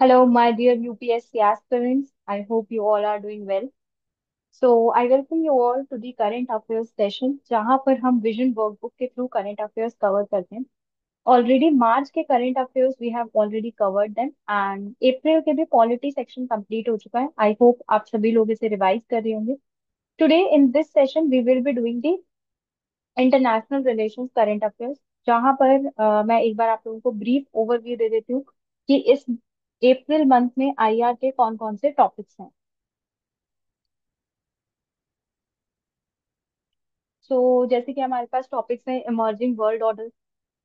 Hello, my dear UPSC aspirants. I hope you all are doing well. So, I welcome you all to the current affairs session, जहाँ पर हम vision workbook के through current affairs cover करते हैं. Already March के current affairs we have already covered them and April के भी polity section complete हो चुका है. आई होप आप सभी लोग इसे रिवाइज कर रहे होंगे. Today in this session we will be doing the international relations current affairs, जहां पर मैं एक बार आप लोगों को ब्रीफ ओवरव्यू दे देती हूँ कि इस अप्रैल मंथ में आईआर के कौन कौन से टॉपिक्स हैं. जैसे कि हमारे पास टॉपिक्स हैं: emerging world order,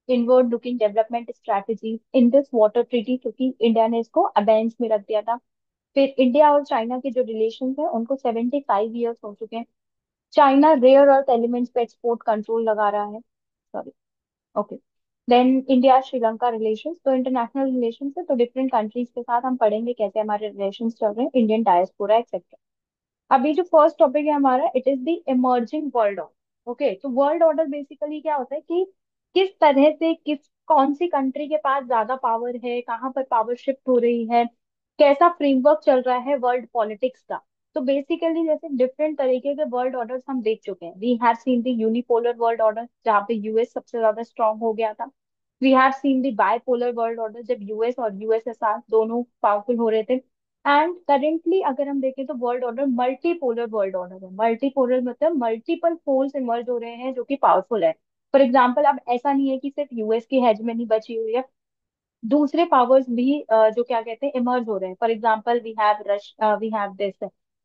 inward looking development strategy, Indus water treaty क्योंकि इंडिया ने इसको अबेंस में रख दिया था. फिर इंडिया और चाइना के जो रिलेशन है उनको 75 ईयर्स हो चुके हैं. चाइना रेयर अर्थ एलिमेंट्स पे एक्सपोर्ट कंट्रोल लगा रहा है. Sorry. Okay. Then India Sri Lanka relations. तो इंटरनेशनल रिलेशंस है, तो डिफरेंट कंट्रीज के साथ हम पढ़ेंगे कैसे हमारे रिलेशंस चल रहे हैं, इंडियन डायस्पोरा एक्सेट्रा. अभी जो फर्स्ट टॉपिक है हमारा, it is the emerging world order. Okay, तो वर्ल्ड ऑर्डर बेसिकली क्या होता है कि किस तरह से किस कौन सी कंट्री के पास ज्यादा पावर है, कहाँ पर पावर शिफ्ट हो रही है, कैसा फ्रेमवर्क चल रहा है वर्ल्ड पॉलिटिक्स का. तो बेसिकली जैसे डिफरेंट तरीके के वर्ल्ड ऑर्डर्स हम देख चुके हैं. We have seen the unipolar world order जहाँ पे यूएस सबसे ज्यादा स्ट्रांग हो गया था. We have seen the bipolar world order जब यूएस और यूएसएसआर दोनों पावरफुल हो रहे थे. एंड करेंटली अगर हम देखें तो world order multipolar world order है. मल्टीपोलर मतलब मल्टीपल पोल्स इमर्ज हो रहे हैं जो कि पावरफुल है. फॉर एग्जाम्पल, अब ऐसा नहीं है कि सिर्फ यूएस की हेजमनी बची हुई है, दूसरे पावर्स भी जो क्या कहते हैं इमर्ज हो रहे हैं. For example, we have Russia we have this,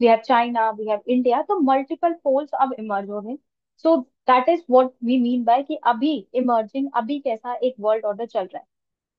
we have China, we have India. तो मल्टीपल पोल्स अब इमर्ज हो रहे हैं. So that is what we mean by कि अभी इमर्जिंग, अभी कैसा एक वर्ल्ड ऑर्डर चल रहा है.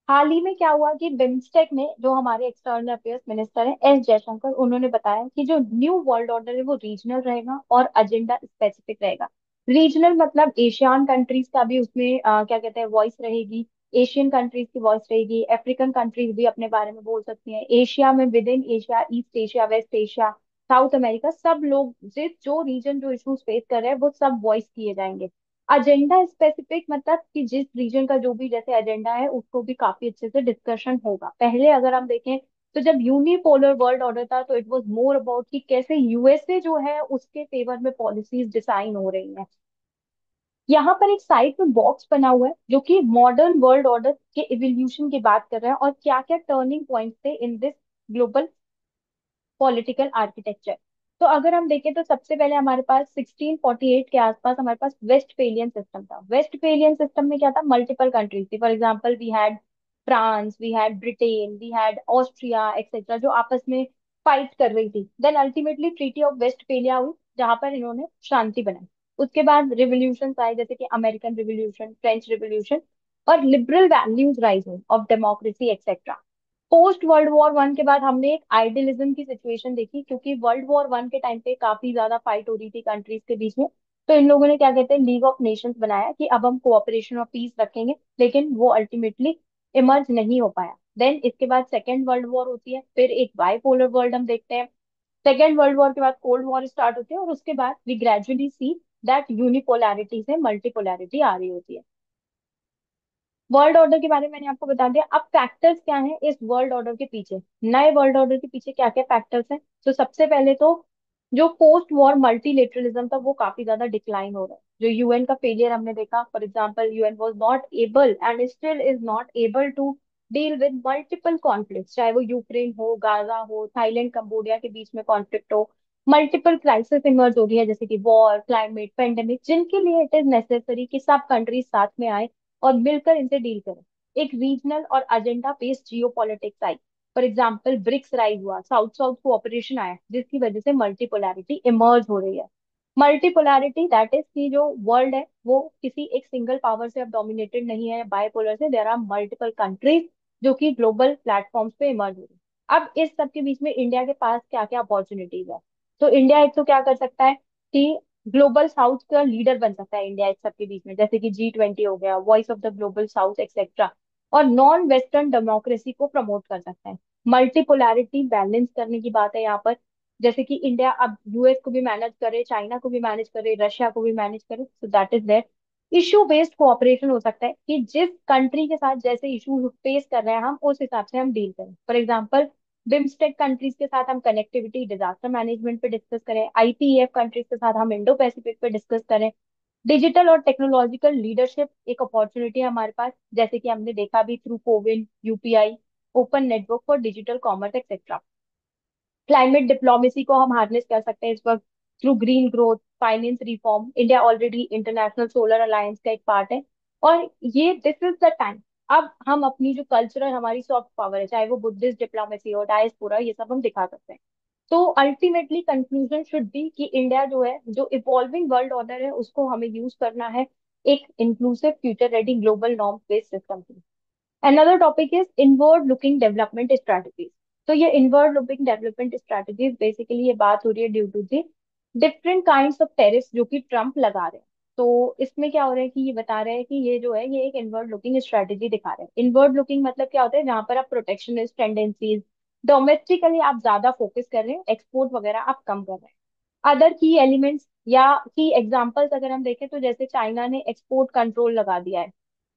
हाल ही में क्या हुआ कि बिम्स्टेक में जो हमारे एक्सटर्नल अफेयर्स मिनिस्टर हैं एस जयशंकर, उन्होंने बताया कि जो न्यू वर्ल्ड ऑर्डर है वो रीजनल रहेगा और एजेंडा स्पेसिफिक रहेगा. रीजनल मतलब एशियन कंट्रीज का भी उसमें क्या कहते हैं वॉइस रहेगी. एशियन कंट्रीज की वॉइस रहेगी. अफ्रीकन कंट्रीज भी अपने बारे में बोल सकती हैं. एशिया में, within Asia, east Asia, west Asia, south America, सब लोग जिस जो रीजन जो इशूज फेस कर रहे हैं वो सब वॉइस किए जाएंगे. एजेंडा स्पेसिफिक मतलब कि जिस रीजन का जो भी जैसे एजेंडा है उसको भी काफी अच्छे से डिस्कशन होगा. पहले अगर हम देखें तो जब यूनिपोलर वर्ल्ड ऑर्डर था तो इट वाज मोर अबाउट कि कैसे यूएसए जो है उसके फेवर में पॉलिसीज डिजाइन हो रही हैं. यहाँ पर एक साइड में बॉक्स बना हुआ है जो कि मॉडर्न वर्ल्ड ऑर्डर के इवोल्यूशन की बात कर रहा है और क्या क्या टर्निंग पॉइंट थे in this global political architecture. तो अगर हम देखें तो सबसे पहले हमारे पास 1648 के आसपास हमारे पास वेस्टफेलियन सिस्टम था. वेस्टफेलियन सिस्टम में क्या था, मल्टीपल कंट्रीज थी. For example, we had France, we had Britain, we had Austria etcetera जो आपस में फाइट कर रही थी. Then ultimately treaty of Westphalia हुई जहां पर इन्होंने शांति बनाई. उसके बाद रिवोल्यूशन आए जैसे कि अमेरिकन रिवोल्यूशन, फ्रेंच रिवोल्यूशन, और लिबरल वैल्यूज राइज हुई of democracy etcetera. Post world war one के बाद हमने एक आइडियलिज्म की सिचुएशन देखी क्योंकि वर्ल्ड वॉर वन के टाइम पे काफी ज्यादा फाइट हो रही थी कंट्रीज के बीच में. तो इन लोगों ने क्या कहते हैं लीग ऑफ नेशंस बनाया कि अब हम कोऑपरेशन और पीस रखेंगे, लेकिन वो अल्टीमेटली इमर्ज नहीं हो पाया. देन इसके बाद सेकेंड वर्ल्ड वॉर होती है, फिर एक बाइपोलर वर्ल्ड हम देखते हैं. सेकेंड वर्ल्ड वॉर के बाद कोल्ड वॉर स्टार्ट होती है और उसके बाद we gradually see that unipolarity से मल्टीपोलैरिटी आ रही होती है. वर्ल्ड ऑर्डर के बारे में मैंने आपको बता दिया. अब फैक्टर्स क्या हैं इस वर्ल्ड ऑर्डर के पीछे, नए वर्ल्ड ऑर्डर के पीछे क्या क्या फैक्टर्स हैं. तो सबसे पहले तो जो पोस्ट वॉर मल्टीलेटरलिज्म था वो काफी ज्यादा डिक्लाइन हो रहा है. जो यूएन का फेलियर हमने देखा, for example UN was not able and still is not able to deal with multiple conflicts, चाहे वो यूक्रेन हो, गाजा हो, थाईलैंड कंबोडिया के बीच में कॉन्फ्लिक्ट हो. मल्टीपल क्राइसिस इमर्ज हो रही है जैसे कि वॉर, क्लाइमेट, पेंडेमिक, जिनके लिए इट इज नेसेसरी कि सब कंट्रीज साथ में आए और मिलकर इनसे डील करें. एक रीजनल और एजेंडा बेस्ड जियो पॉलिटिक्स आई. फॉर एग्जाम्पल, ब्रिक्स राइज हुआ, साउथ साउथ कोऑपरेशन आया जिसकी वजह से मल्टीपोलैरिटी इमर्ज हो रही है. मल्टीपोलैरिटी दैट इज की जो वर्ल्ड है वो किसी एक सिंगल पावर से अब डोमिनेटेड नहीं है, बायपोलर से. देयर आर मल्टीपल कंट्रीज जो कि ग्लोबल प्लेटफॉर्म्स पे इमर्ज हो रही है. अब इस सब के बीच में इंडिया के पास क्या क्या अपॉर्चुनिटीज है. तो इंडिया एक तो क्या कर सकता है कि ग्लोबल साउथ का लीडर बन सकता है. इंडिया इस सबके बीच में जैसे कि G20 हो गया, voice of the global south etcetera, और नॉन वेस्टर्न डेमोक्रेसी को प्रमोट कर सकता है. मल्टीपोलैरिटी बैलेंस करने की बात है यहाँ पर. जैसे कि इंडिया अब यूएस को भी मैनेज करे, चाइना को भी मैनेज करे, रशिया को भी मैनेज करे, so that is there. Issue based cooperation हो सकता है कि जिस कंट्री के साथ जैसे इशू फेस कर रहे हैं हम उस हिसाब से हम डील करें। फॉर एग्जांपल, बिम्स्टेक कंट्रीज के साथ हम कनेक्टिविटी डिजास्टर मैनेजमेंट पे डिस्कस करें, आईपीईएफ कंट्रीज के साथ हम इंडो पैसिफिक पे डिस्कस करें। डिजिटल और टेक्नोलॉजिकल लीडरशिप एक अपॉर्चुनिटी है हमारे पास, जैसे कि हमने देखा भी through CoWIN, UPI, open network for digital commerce etcetera. Climate diplomacy को हम हार्नेस कर सकते हैं इस वक्त through green growth, finance reform. India already international solar alliance का एक पार्ट है। और ये दिस इज द टाइम, अब हम अपनी जो कल्चरल हमारी सॉफ्ट पावर है, चाहे वो बुद्धिस्ट डिप्लोमेसी हो, डायस्पोरा, ये सब हम दिखा सकते हैं। तो अल्टीमेटली कंक्लूजन शुड बी कि इंडिया जो है, जो इवॉल्विंग वर्ल्ड ऑर्डर है, उसको हमें यूज करना है एक inclusive future ready global norm based system. Another topic is inward looking development strategies. तो ये inward looking development strategies basically ये बात हो रही है due to the different kinds of tariff जो कि ट्रम्प लगा रहे हैं। तो इसमें क्या हो रहा है कि ये बता रहे हैं कि ये जो है ये एक इनवर्ड लुकिंग स्ट्रेटेजी दिखा रहे हैं। इनवर्ड लुकिंग मतलब क्या होता है, जहां पर आप प्रोटेक्शनिस्ट टेंडेंसीज, डोमेस्टिकली आप ज्यादा फोकस कर रहे हैं, एक्सपोर्ट वगैरह आप कम कर रहे हैं। अदर की एलिमेंट्स या की एग्जांपल्स अगर हम देखें तो जैसे चाइना ने एक्सपोर्ट कंट्रोल लगा दिया है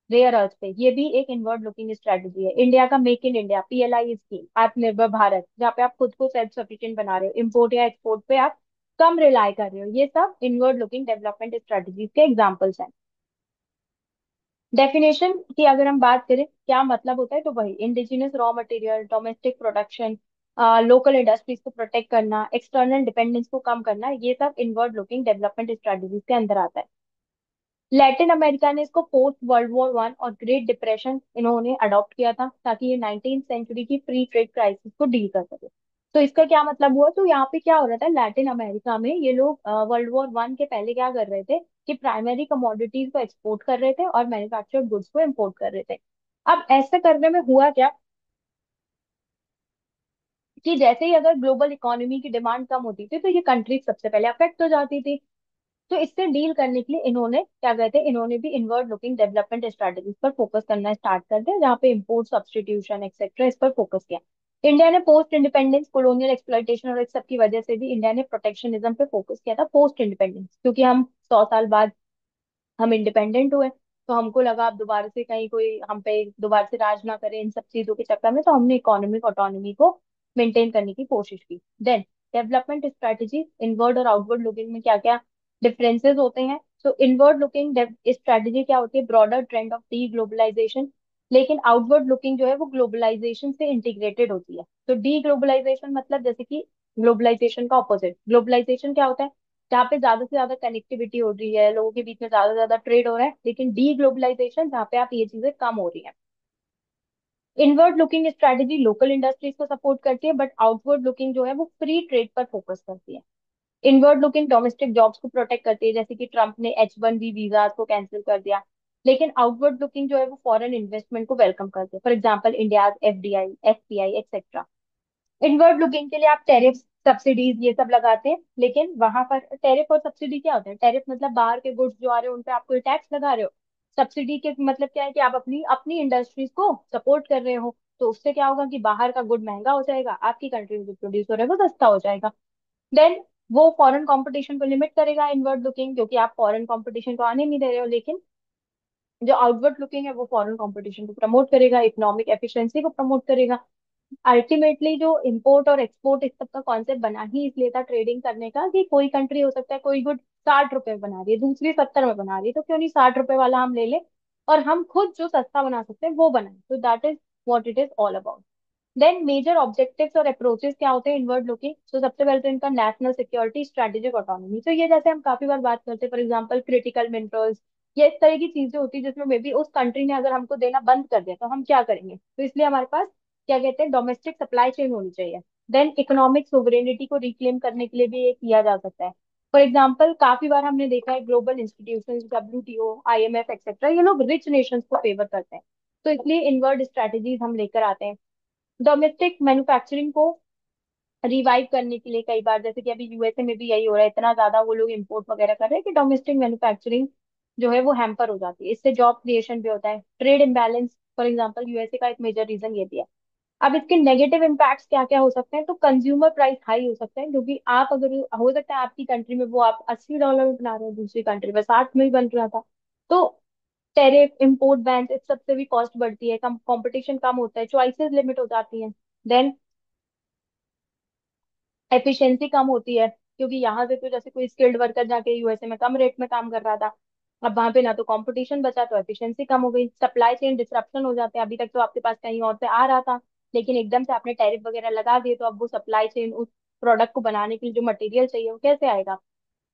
रेयर अर्थ पे, ये भी एक इनवर्ड लुकिंग स्ट्रेटजी है। इंडिया का make in India PLI scheme, आत्मनिर्भर भारत, जहाँ पे आप खुद को सेल्फ सफिशिएंट बना रहे हो, इम्पोर्ट या एक्सपोर्ट पे आप कम रिलाई कर रहे हो, ये सब इनवर्ड लुकिंग डेवलपमेंट स्ट्रेटजीज के एग्जांपल्स हैं। डेफिनेशन की अगर हम बात करें क्या मतलब होता है, तो वही indigenous raw material, domestic production, local industries को प्रोटेक्ट करना, एक्सटर्नल डिपेंडेंस को कम करना, ये सब इनवर्ड लुकिंग डेवलपमेंट स्ट्रेटजीज के अंदर आता है। लैटिन अमेरिका ने इसको पोस्ट वर्ल्ड वॉर वन और ग्रेट डिप्रेशन इन्होंने अडॉप्ट किया था ताकि ये 19th सेंचुरी की फ्री ट्रेड क्राइसिस को डील कर सके। तो इसका क्या मतलब हुआ, तो यहाँ पे क्या हो रहा था, लैटिन अमेरिका में ये लोग वर्ल्ड वॉर वन के पहले क्या कर रहे थे कि प्राइमरी कमोडिटीज को एक्सपोर्ट कर रहे थे और मैन्युफैक्चर्ड गुड्स को इम्पोर्ट कर रहे थे। अब ऐसा करने में हुआ क्या कि जैसे ही अगर ग्लोबल इकोनॉमी की डिमांड कम होती थी तो ये कंट्रीज सबसे पहले अफेक्ट हो जाती थी। तो इससे डील करने के लिए इन्होंने क्या कहते हैं, इन्होंने भी इनवर्ड लुकिंग डेवलपमेंट स्ट्रेटजीज पर फोकस करना स्टार्ट कर दिया, जहाँ पे इम्पोर्ट सब्स्टिट्यूशन एक्सेट्रा इस पर फोकस किया। इंडिया ने पोस्ट इंडिपेंडेंस कॉलोनियल एक्सप्लॉइटेशन और इस सब की वजह से भी इंडिया ने प्रोटेक्शनिज्म पे फोकस किया था पोस्ट इंडिपेंडेंस, क्योंकि हम 100 साल बाद हम इंडिपेंडेंट हुए। तो हमको लगा अब दोबारा से कहीं कोई हम पे दोबारा से राज ना करे इन सब चीजों के चक्कर में, तो हमने इकोनॉमिक ऑटोनॉमी को मेंटेन करने की कोशिश की। देन डेवलपमेंट स्ट्रेटजी इनवर्ड और आउटवर्ड लुकिंग में क्या क्या डिफरेंसेस होते हैं। तो इनवर्ड लुकिंग स्ट्रेटजी क्या होती है, broader trend of deglobalization. लेकिन आउटवर्ड लुकिंग जो है वो ग्लोबलाइजेशन से इंटीग्रेटेड होती है। तो डी ग्लोबलाइजेशन मतलब जैसे कि ग्लोबलाइजेशन का ऑपोजिट, ग्लोबलाइजेशन क्या होता है, जहाँ पे ज्यादा से ज्यादा कनेक्टिविटी हो रही है, लोगों के बीच में ज्यादा से ज्यादा ट्रेड हो रहा है। लेकिन डी ग्लोबलाइजेशन जहाँ पे आप ये चीजें कम हो रही हैं। Inward looking strategy local industries को सपोर्ट करती है, बट आउटवर्ड लुकिंग जो है वो फ्री ट्रेड पर फोकस करती है। इनवर्ड लुकिंग डोमेस्टिक जॉब्स को प्रोटेक्ट करती है, जैसे कि ट्रम्प ने H1B वीजा को कैंसिल कर दिया। लेकिन आउटवर्ड लुकिंग जो है वो फॉरेन इन्वेस्टमेंट को वेलकम करती है, for example India FDI, FPI etcetera. Inward looking के लिए आप टैरिफ, सब्सिडीज ये सब लगाते हैं, लेकिन वहां पर टैरिफ और सब्सिडी क्या होता है, टैरिफ मतलब बाहर के गुड्स जो आ रहे हो उन पे आप कोई टैक्स लगा रहे हो। सब्सिडी के मतलब क्या है कि आप अपनी अपनी इंडस्ट्रीज को सपोर्ट कर रहे हो। तो उससे क्या होगा कि बाहर का गुड महंगा हो जाएगा, आपकी कंट्री में जो प्रोड्यूस हो रहा है वो सस्ता हो जाएगा। देन वो फॉरेन कंपटीशन को लिमिट करेगा इनवर्ड लुकिंग, क्योंकि आप फॉरेन कंपटीशन को आने नहीं दे रहे हो। लेकिन जो आउटवर्ड लुकिंग है वो फॉरेन कंपटीशन को प्रमोट करेगा, इकोनॉमिक एफिशिएंसी को प्रमोट करेगा। अल्टीमेटली जो इम्पोर्ट और एक्सपोर्ट इस सब का कॉन्सेप्ट बना ही इसलिए था ट्रेडिंग करने का, कि कोई कंट्री हो सकता है कोई गुड 60 रुपए में बना रही है, दूसरी 70 में बना रही है, तो क्यों नहीं 60 रुपए वाला हम ले लें और हम खुद जो सस्ता बना सकते हैं वो बनाए। तो that is what it is all about. Then major objectives और अप्रोचेस क्या होते हैं इनवर्ड लुकिंग, तो सबसे पहले तो इनका नेशनल सिक्योरिटी, स्ट्रेटेजिक ऑटोनॉमी। तो ये जैसे हम काफी बार बात करते हैं, फॉर एग्जांपल क्रिटिकल मिनरल्स, ये इस तरह की चीजें होती है जिसमें मे बी उस कंट्री ने अगर हमको देना बंद कर दिया तो हम क्या करेंगे, तो इसलिए हमारे पास क्या कहते हैं डोमेस्टिक सप्लाई चेन होनी चाहिए। देन इकोनॉमिक सोवरेनिटी को रिक्लेम करने के लिए भी ये किया जा सकता है। फॉर एग्जाम्पल काफी बार हमने देखा है global institutions, WTO, IMF etcetera, ये लोग रिच नेशंस को फेवर करते हैं। तो इसलिए इनवर्ड स्ट्रेटेजीज हम लेकर आते हैं। डोमेस्टिक मैन्युफैक्चरिंग को रिवाइव करने के लिए कई बार, जैसे कि अभी यूएसए में भी यही हो रहा है, इतना ज्यादा वो लोग इम्पोर्ट वगैरह कर रहे हैं कि डोमेस्टिक मैन्युफैक्चरिंग जो है वो हैम्पर हो जाती है। इससे जॉब क्रिएशन भी होता है। Trade imbalance for example USA का एक मेजर रीजन ये भी है। अब इसके नेगेटिव इम्पैक्ट्स क्या क्या हो सकते हैं, तो कंज्यूमर प्राइस हाई हो सकता है, क्योंकि आप अगर हो सकता है आपकी कंट्री में वो आप $80 में बना रहे हो, दूसरी कंट्री में 60 में ही बन रहा था। तो टेरिफ, इम्पोर्ट बैन, इस सबसे भी कॉस्ट बढ़ती है, कम कंपटीशन कम होता है, चॉइसेस लिमिट हो जाती हैं। देन एफिशिएंसी कम होती है, क्योंकि यहाँ से तो जैसे कोई स्किल्ड वर्कर जाके यूएसए में कम रेट में काम कर रहा था, अब वहां पे ना तो कंपटीशन बचा तो एफिशिएंसी कम हो गई, सप्लाई चेन डिसरप्शन हो जाते हैं। अभी तक तो आपके पास कहीं और से आ रहा था, लेकिन एकदम से आपने टैरिफ वगैरह लगा दिए, तो अब वो सप्लाई चेन उस प्रोडक्ट को बनाने के लिए जो मटेरियल चाहिए वो कैसे आएगा।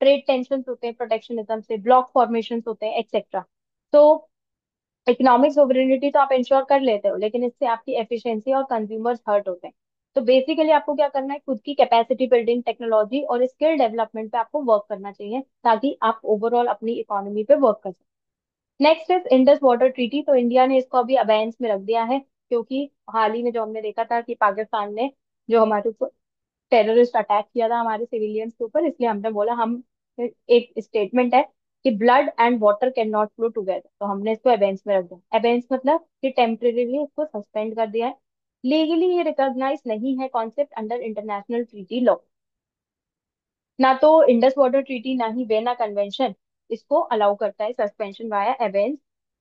ट्रेड टेंशन होते हैं प्रोटेक्शनिज्म से, ब्लॉक फॉर्मेशन होते हैं, एक्सेट्रा। तो इकोनॉमिक सोवरेनिटी तो आप इंश्योर कर लेते हो, लेकिन इससे आपकी एफिशिएंसी और कंज्यूमर्स हर्ट होते हैं। तो बेसिकली आपको क्या करना है, खुद की कैपेसिटी बिल्डिंग, टेक्नोलॉजी और स्किल डेवलपमेंट पे आपको वर्क करना चाहिए, ताकि आप ओवरऑल अपनी इकोनॉमी पे वर्क कर सकें। Next is Indus water treaty. तो इंडिया ने इसको अभी अबेंस में रख दिया है, क्योंकि हाल ही में जो हमने देखा था कि पाकिस्तान ने जो हमारे ऊपर टेररिस्ट अटैक किया था हमारे सिविलियंस के ऊपर, इसलिए हमने बोला हम, एक स्टेटमेंट है कि blood and water can not flow together, तो हमने इसको अबेंस में रख दिया। अबेंस मतलब कि टेम्परेरीली इसको सस्पेंड कर दिया है। लीगली ये रिकॉग्नाइज नहीं है concept under international treaty law. ना तो इंडस वाटर ट्रीटी ना ही वेना कन्वेंशन इसको अलाउ करता है सस्पेंशन वाया अबेंस।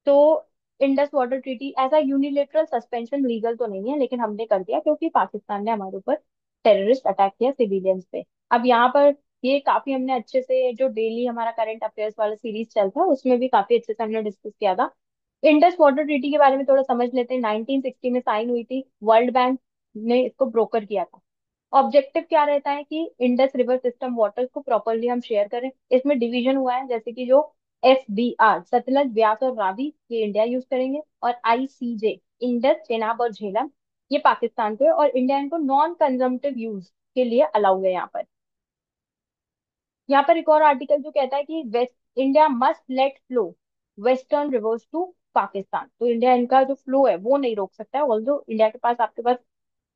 तो इंडस वाटर ट्रीटी ऐसा यूनिलेटरल सस्पेंशन लीगल तो नहीं है, लेकिन हमने कर दिया क्योंकि पाकिस्तान ने हमारे ऊपर टेररिस्ट अटैक किया सिविलियंस पे। अब यहाँ पर ये काफी हमने अच्छे से, जो डेली हमारा करंट अफेयर्स वाला सीरीज चलता है उसमें भी काफी अच्छे से हमने डिस्कस किया था। इंडस वाटर ट्रीटी के बारे में थोड़ा समझ लेते हैं। 1960 में साइन हुई थी, वर्ल्ड बैंक ने इसको ब्रोकर किया था। ऑब्जेक्टिव क्या रहता है कि इंडस रिवर सिस्टम वाटर्स को प्रॉपरली हम शेयर करें। इसमें डिवीजन हुआ है, जैसे कि जो SBR सतलज, व्यास और रावी ये इंडिया यूज करेंगे, और ICJ इंडस, चेनाब और झेलम ये पाकिस्तान को है, और इंडिया इनको नॉन कंजम्पटिव यूज के लिए अलाउ है यहाँ पर। यहाँ पर एक और आर्टिकल जो कहता है कि west India must let flow western rivers to Pakistan. तो इंडिया इनका जो फ्लो है वो नहीं रोक सकता है, ऑल्दो इंडिया के पास, आपके पास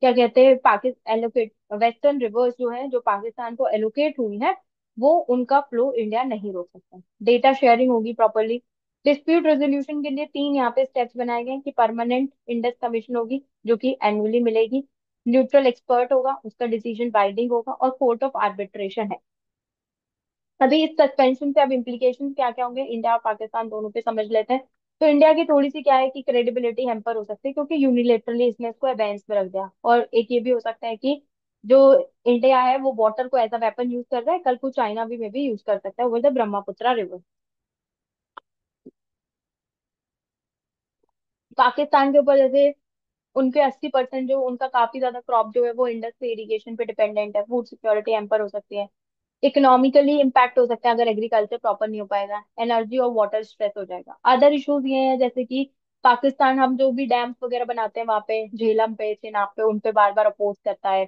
क्या कहते हैं, पाकिस्तान एलोकेट वेस्टर्न रिवर्स जो है, जो पाकिस्तान को एलोकेट हुई है, वो उनका फ्लो इंडिया नहीं रोक सकता। डेटा शेयरिंग होगी प्रॉपरली। डिस्प्यूट रेजोल्यूशन के लिए तीन यहाँ पे स्टेप्स बनाए गए हैं कि परमानेंट इंडस कमीशन होगी जो कि एनुअली मिलेगी, न्यूट्रल एक्सपर्ट होगा, उसका डिसीजन बाइंडिंग होगा, और कोर्ट ऑफ आर्बिट्रेशन है। अभी इस सस्पेंशन से अब इम्प्लीकेशन क्या क्या होंगे इंडिया और पाकिस्तान दोनों पे समझ लेते हैं। तो इंडिया की थोड़ी सी क्या है कि क्रेडिबिलिटी हैम्पर हो सकती है, क्योंकि यूनिलेटरली इसने इसको अबेंस में रख दिया। और एक ये भी हो सकता है कि जो इंडिया है वो वाटर को एज अ वेपन यूज कर रहा है, कल को चाइना भी में भी यूज कर सकता है, वो द ब्रह्मपुत्रा रिवर। पाकिस्तान के ऊपर जैसे उनके 80% जो उनका काफी ज्यादा क्रॉप जो है वो इंडस से इरिगेशन पे डिपेंडेंट है, फूड सिक्योरिटी हैम्पर हो सकती है। इकोनॉमिकली इम्पैक्ट हो सकता है अगर एग्रीकल्चर प्रॉपर नहीं हो पाएगा, एनर्जी और वाटर स्ट्रेस हो जाएगा। अदर इश्यूज ये हैं जैसे कि पाकिस्तान, हम जो भी डैम्स वगैरह बनाते हैं वहां पे झेलम पे, चिनाब पे, उन पे बार बार अपोज करता है।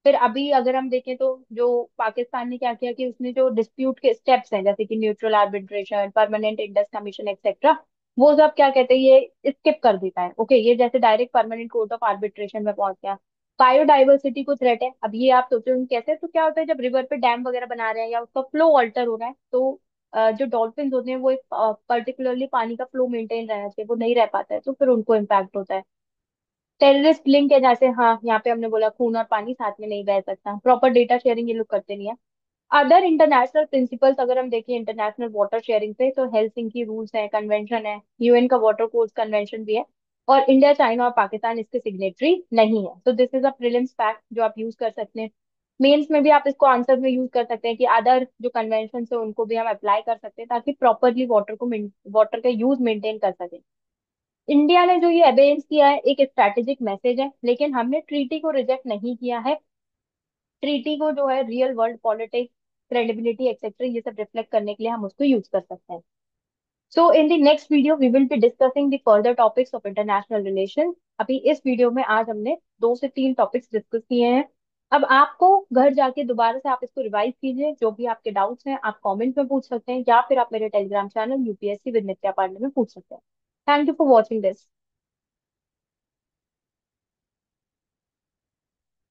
फिर अभी अगर हम देखें तो जो पाकिस्तान ने क्या किया कि उसने जो डिस्प्यूट के स्टेप्स हैं, जैसे कि neutral arbitration, permanent Indus commission etcetera, वो सब क्या कहते हैं ये स्किप कर देता है। ओके, ये जैसे direct permanent court of arbitration में पहुंच गया। बायोडाइवर्सिटी को थ्रेट है, अब ये आप सोचो कैसे, तो क्या होता है जब रिवर पे डैम वगैरह बना रहे हैं या उसका फ्लो अल्टर हो रहा है, तो जो डॉल्फिन होते हैं वो एक पर्टिकुलरली पानी का फ्लो मेंटेन रहना चाहिए, वो नहीं रह पाता है, तो फिर उनको इम्पैक्ट होता है। टेररिस्ट लिंक है, जैसे हाँ यहाँ पे हमने बोला खून और पानी साथ में नहीं बह सकता, प्रॉपर डेटा शेयरिंग ये लोग करते नहीं है। अदर इंटरनेशनल प्रिंसिपल्स अगर हम देखें इंटरनेशनल वाटर शेयरिंग पे, तो हेल्सिंकी रूल्स है, कन्वेंशन है, UN का वाटर कोर्स कन्वेंशन भी है, और इंडिया, चाइना और पाकिस्तान इसके सिग्नेटरी नहीं है। तो this is a prelims fact जो आप यूज कर सकते हैं। मेंस में भी आप इसको आंसर में यूज कर सकते हैं कि अदर जो कन्वेंशन है उनको भी हम अप्लाई कर सकते हैं, ताकि प्रॉपरली वाटर का यूज मेंटेन कर सके। इंडिया ने जो ये अबेंस किया है एक स्ट्रैटेजिक मैसेज है, लेकिन हमने ट्रीटी को रिजेक्ट नहीं किया है। ट्रीटी को जो है real world politics, credibility etcetera ये सब रिफ्लेक्ट करने के लिए हम उसको यूज कर सकते हैं। So in the next video we will be discussing the further topics of international relation. अभी इस वीडियो में आज हमने 2 से 3 टॉपिक्स डिस्कस किए हैं। अब आपको घर जाके दोबारा से आप इसको रिवाइज कीजिए, जो भी आपके डाउट्स हैं आप कमेंट में पूछ सकते हैं, या फिर आप मेरे टेलीग्राम चैनल UPSC विद नित्या पांडे में पूछ सकते हैं। Thank you for watching this.